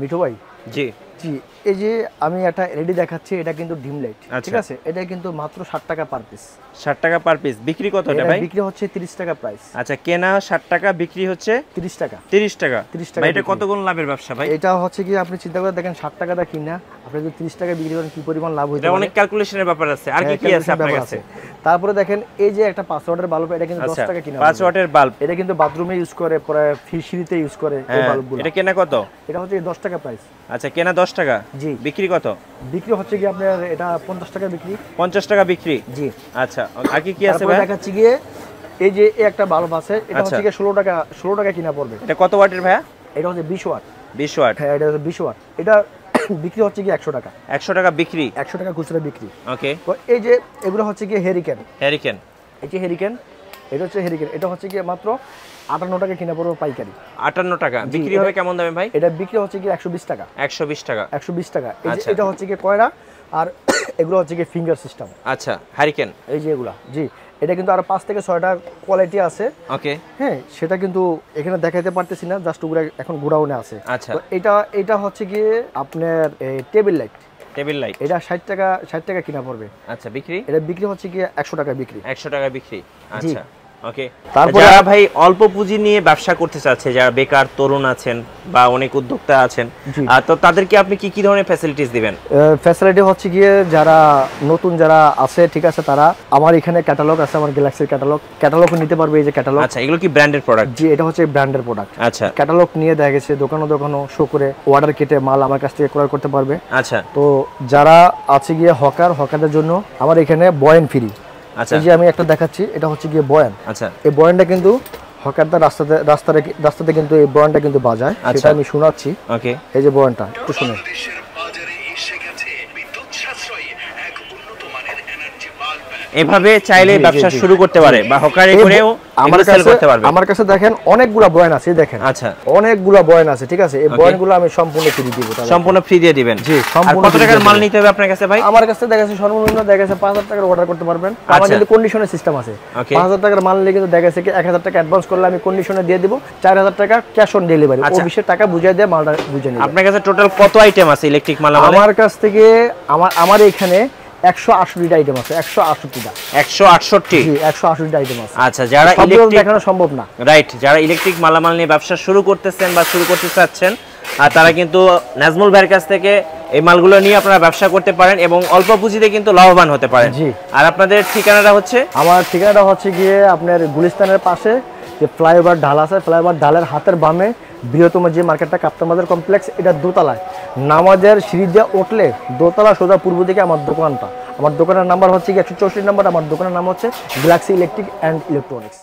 মিঠু ভাই, জি জি এই যে আমি একটা এলইডি দেখাচ্ছি, এটা কিন্তু ডিম লাইট, ঠিক আছে? এটা কিন্তু মাত্র 60 টাকা পার পিস। 60 টাকা পার পিস, বিক্রি কত এটা ভাই? বিক্রি হচ্ছে 30 টাকা প্রাইস। আচ্ছা, কেনা 60 টাকা, বিক্রি হচ্ছে 30 টাকা। 30 টাকা। 30 টাকা। ভাই এটা কত গুণ লাভের ব্যবসা ভাই? এটা হচ্ছে কি আপনি চিন্তা করে দেখেন, 60 টাকাটা কিনা আপনি যদি 30 টাকা বিক্রি করেন কি পরিমাণ লাভ হইতে এটা পারে। অনেক ক্যালকুলেশনের ব্যাপার আছে। আর কি কি আছে আপনার কাছে? তারপরে দেখেন এই যে একটা 5 ওয়াটের বাল্ব, এটা কিন্তু 10 টাকা কিনা। 5 ওয়াটের বাল্ব, এটা কিন্তু বাথরুমে ইউজ করে, পরে ফিশিরিতে ইউজ করে এই বাল্বগুলো। এটা কেনা কত? এটা হচ্ছে 10 টাকা প্রাইস। আচ্ছা, কেনা 10 টাকা, জি। বিক্রি কত? বিক্রি হচ্ছে কি আপনার এটা 50 টাকা বিক্রি। 50 টাকা বিক্রি, জি। আচ্ছা, আর কি কি আছে ভাই? দেখাচ্ছি গিয়ে এই যে একটা বাল্ব আছে, এটা হচ্ছে কি 16 টাকা কিনা পড়বে। এটা কত ওয়াটের ভাইয়া? এটা হচ্ছে 20 ওয়াট। 20 ওয়াট। হ্যাঁ, এটা হচ্ছে 20 ওয়াট। এটা বিক্রি হচ্ছে কি 100 টাকা। 100 টাকা বিক্রি, 100 টাকা খুচরা বিক্রি। ওকে। তো এই যে এগুলো হচ্ছে কি হেরিকেন। হেরিকেন, এই যে হেরিকেন, এটা হচ্ছে হেরিকেন। এটা হচ্ছে কি মাত্র 58 টাকা কিনা পড়বে পাইকারি। 58 টাকা। বিক্রি হবে কেমন দামে ভাই? এটা বিক্রি হচ্ছে কি 120 টাকা। 120 টাকা। 120 টাকা। এই যে এটা হচ্ছে কি কয়রা, আর এগুলো হচ্ছে কি ফিঙ্গার সিস্টেম। আচ্ছা, হারিকেন এই যে এগুলা, জি। এটা কিন্তু আরো 5 থেকে 6টা কোয়ালিটি আছে, ওকে। হ্যাঁ, সেটা কিন্তু এখানে দেখাতে পারতেছি না, জাস্ট ওগুলা এখন গোডাউনে আছে। আচ্ছা, তো এটা হচ্ছে কি আপনার টেবিল লাইট। টেবিল লাইট, এটা 60 টাকা কিনা পড়বে। আচ্ছা, বিক্রি? এটা বিক্রি হচ্ছে কি 100 টাকা বিক্রি। 100 টাকা বিক্রি, আচ্ছা, ওকে। তারপর যারা ভাই অল্প পুঁজি নিয়ে ব্যবসা করতে চাচ্ছে, যারা বেকার তরুণ আছেন বা অনেক উদ্যোক্তা আছেন, তো তাদেরকে আপনি কি কি ধরনের ফ্যাসিলিটিস দিবেন? ফ্যাসিলিটি হচ্ছে গিয়ে যারা নতুন যারা আছে, ঠিক আছে, তারা আমার এখানে ক্যাটালগ আছে, আমার গ্যালাক্সির ক্যাটালগ নিতে পারবে। এই যে ক্যাটালগ, আচ্ছা, এগুলো কি ব্র্যান্ডের প্রোডাক্ট? জি, এটা হচ্ছে ব্র্যান্ডের প্রোডাক্ট। আচ্ছা, ক্যাটালগ নিয়ে দেখা গেছে দোকানো শো করে অর্ডার কেটে মাল আমার কাছ থেকে ক্রয় করতে পারবে। আচ্ছা, তো যারা আছে গিয়ে হকারদের জন্য আমার এখানে বয়ান ফ্রি। আচ্ছা, এই যে আমি একটা দেখাচ্ছি, এটা হচ্ছে গিয়ে বয়ান। আচ্ছা, এই বয়ানটা কিন্তু হকারদের রাস্তাতে কিন্তু এই বয়ানটা কিন্তু বাজায়, সেটা আমি শোনাচ্ছি। ওকে, এই যে বয়ানটা একটু শুনে। এভাবে চাইলে ব্যবসা শুরু করতে পারে বা হকারি করেও সেল করতে পারবে। আমার কাছে দেখেন অনেকগুলা বয়ান আছে, দেখেন। আচ্ছা, অনেকগুলা বয়ান আছে, ঠিক আছে? এই বয়ানগুলো আমি সম্পূর্ণ ফ্রি দিব। সম্পূর্ণ ফ্রি দিয়ে দিবেন? জি, সম্পূর্ণ। কত টাকার মাল নিতে হবে আপনার কাছে ভাই? আমার কাছে দেখা যাচ্ছে সর্বনিম্ন দেখা যাচ্ছে 5000 টাকার অর্ডার করতে পারবেন। আমার কিন্তু কন্ডিশনের সিস্টেম আছে। 5000 টাকার মাল নিলে কিন্তু দেখা যাচ্ছে কি 1000 টাকা অ্যাডভান্স করলে আমি কন্ডিশনে দিয়ে দিব, 4000 টাকা ক্যাশ অন ডেলিভারি। ও 20 টাকা বুঝিয়ে দিয়ে মালটা বুঝে নিব। আপনার কাছে টোটাল কত আইটেম আছে ইলেকট্রিক মাল? আমার কাছ থেকে আমার এখানে 168টা আইটেম আছে। 168টা। 168? জি, 168টা আইটেম আছে। আচ্ছা, যারা ইলেকট্রিক দেখানো সম্ভব না, রাইট, যারা ইলেকট্রিক মালামাল নিয়ে ব্যবসা শুরু করতেছেন বা শুরু করতে চাচ্ছেন, আর তারা কিন্তু নাজমুল ভাইয়ের কাছ থেকে এই মালগুলো নিয়ে আপনারা ব্যবসা করতে পারেন এবং অল্প পুঁজিতে কিন্তু লাভবান হতে পারেন। জি। আর আপনাদের ঠিকানাটা হচ্ছে? আমার ঠিকানাটা হচ্ছে গিয়ে আপনার গুলিস্তানের পাশে যে ফ্লাইওভার ঢাল আছে, ফ্লাইওভার ঢালের হাতের বামে বৃহত্তম যে মার্কেটটা কাপ্তান বাজার কমপ্লেক্স, এটা দোতলায় নামাজের সিঁড়ি দিয়ে উঠলে দোতলা সোজা পূর্ব দিকে আমার দোকানটা। আমার দোকানের নাম্বার হচ্ছে কি 164 নাম্বার। আমার দোকানের নাম হচ্ছে গ্যালাক্সি ইলেকট্রিক অ্যান্ড ইলেকট্রনিক্স।